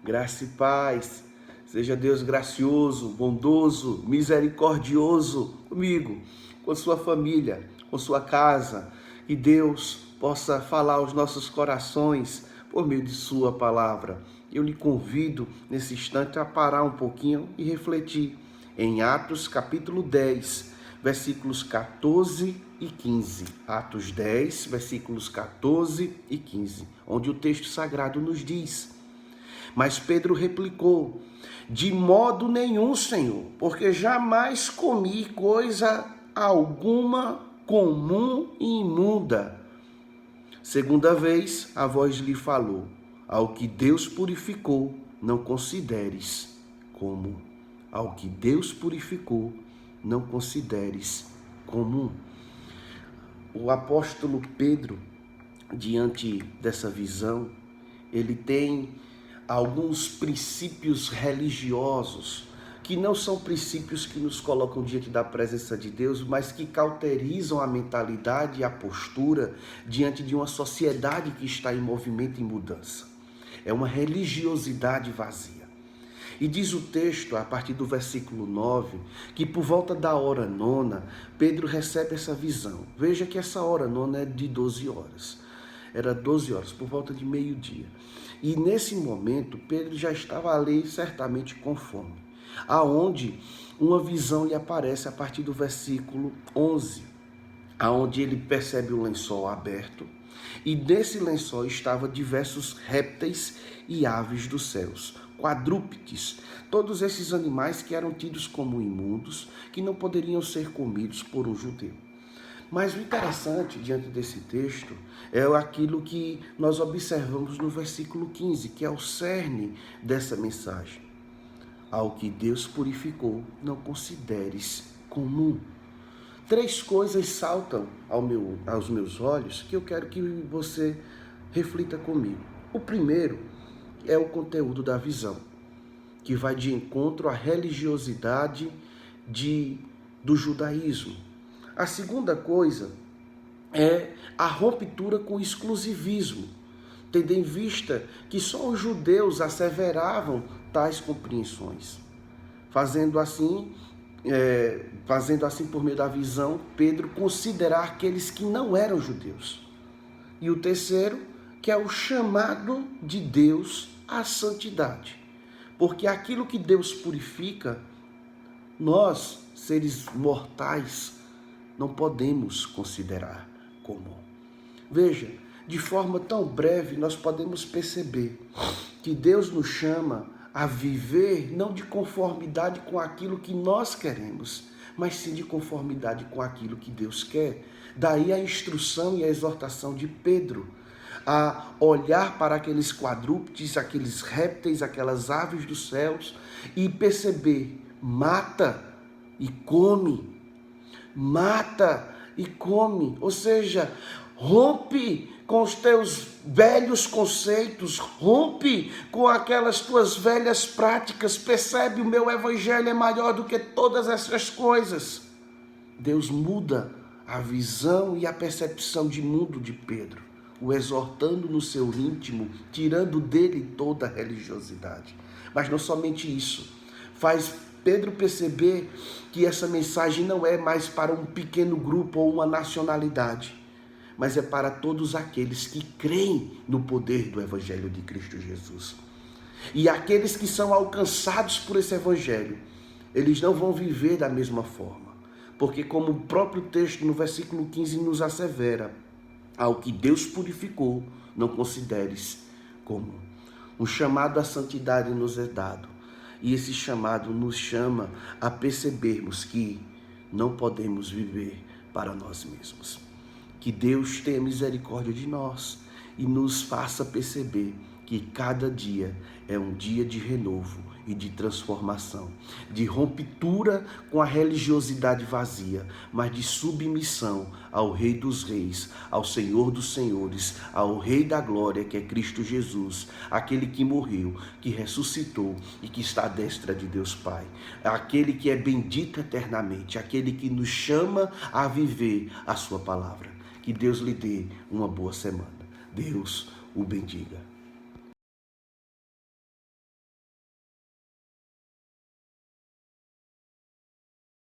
Graça e paz. Seja Deus gracioso, bondoso, misericordioso comigo, com sua família, com sua casa. Que Deus possa falar aos nossos corações por meio de sua palavra. Eu lhe convido nesse instante a parar um pouquinho e refletir em Atos capítulo 10, versículos 14 e 15. Atos 10, versículos 14 e 15, onde o texto sagrado nos diz: Mas Pedro replicou: De modo nenhum, Senhor, porque jamais comi coisa alguma comum e imunda. Segunda vez, a voz lhe falou: Ao que Deus purificou, não consideres comum. Ao que Deus purificou, não consideres comum. O apóstolo Pedro, diante dessa visão, ele tem alguns princípios religiosos que não são princípios que nos colocam diante da presença de Deus, mas que cauterizam a mentalidade e a postura diante de uma sociedade que está em movimento e mudança. É uma religiosidade vazia. E diz o texto, a partir do versículo 9, que por volta da hora nona, Pedro recebe essa visão. Veja que essa hora nona é de 12 horas. Era 12 horas, por volta de meio-dia. E nesse momento, Pedro já estava ali certamente com fome. Aonde uma visão lhe aparece a partir do versículo 11, aonde ele percebe o lençol aberto. E nesse lençol estavam diversos répteis e aves dos céus, quadrúpedes, todos esses animais que eram tidos como imundos, que não poderiam ser comidos por um judeu. Mas o interessante diante desse texto é aquilo que nós observamos no versículo 15, que é o cerne dessa mensagem. Ao que Deus purificou, não consideres comum. Três coisas saltam aos meus olhos que eu quero que você reflita comigo. O primeiro é o conteúdo da visão, que vai de encontro à religiosidade do judaísmo. A segunda coisa é a ruptura com o exclusivismo, tendo em vista que só os judeus asseveravam tais compreensões. Fazendo assim por meio da visão, Pedro considerar aqueles que não eram judeus. E o terceiro, que é o chamado de Deus à santidade. Porque aquilo que Deus purifica, nós, seres mortais, não podemos considerar comum. Veja, de forma tão breve, nós podemos perceber que Deus nos chama a viver não de conformidade com aquilo que nós queremos, mas sim de conformidade com aquilo que Deus quer. Daí a instrução e a exortação de Pedro a olhar para aqueles quadrúpedes, aqueles répteis, aquelas aves dos céus e perceber: mata e come. Mata e come, ou seja, rompe com os teus velhos conceitos, rompe com aquelas tuas velhas práticas, percebe, o meu evangelho é maior do que todas essas coisas. Deus muda a visão e a percepção de mundo de Pedro, o exortando no seu íntimo, tirando dele toda a religiosidade. Mas não somente isso, faz Pedro perceber que essa mensagem não é mais para um pequeno grupo ou uma nacionalidade, mas é para todos aqueles que creem no poder do Evangelho de Cristo Jesus. E aqueles que são alcançados por esse Evangelho, eles não vão viver da mesma forma, porque como o próprio texto no versículo 15 nos assevera: ao que Deus purificou, não consideres comum. Um chamado à santidade nos é dado. E esse chamado nos chama a percebermos que não podemos viver para nós mesmos. Que Deus tenha misericórdia de nós e nos faça perceber que cada dia é um dia de renovo e de transformação, de ruptura com a religiosidade vazia, mas de submissão ao Rei dos Reis, ao Senhor dos Senhores, ao Rei da Glória, que é Cristo Jesus, aquele que morreu, que ressuscitou e que está à destra de Deus Pai, aquele que é bendito eternamente, aquele que nos chama a viver a sua palavra. Que Deus lhe dê uma boa semana. Deus o bendiga.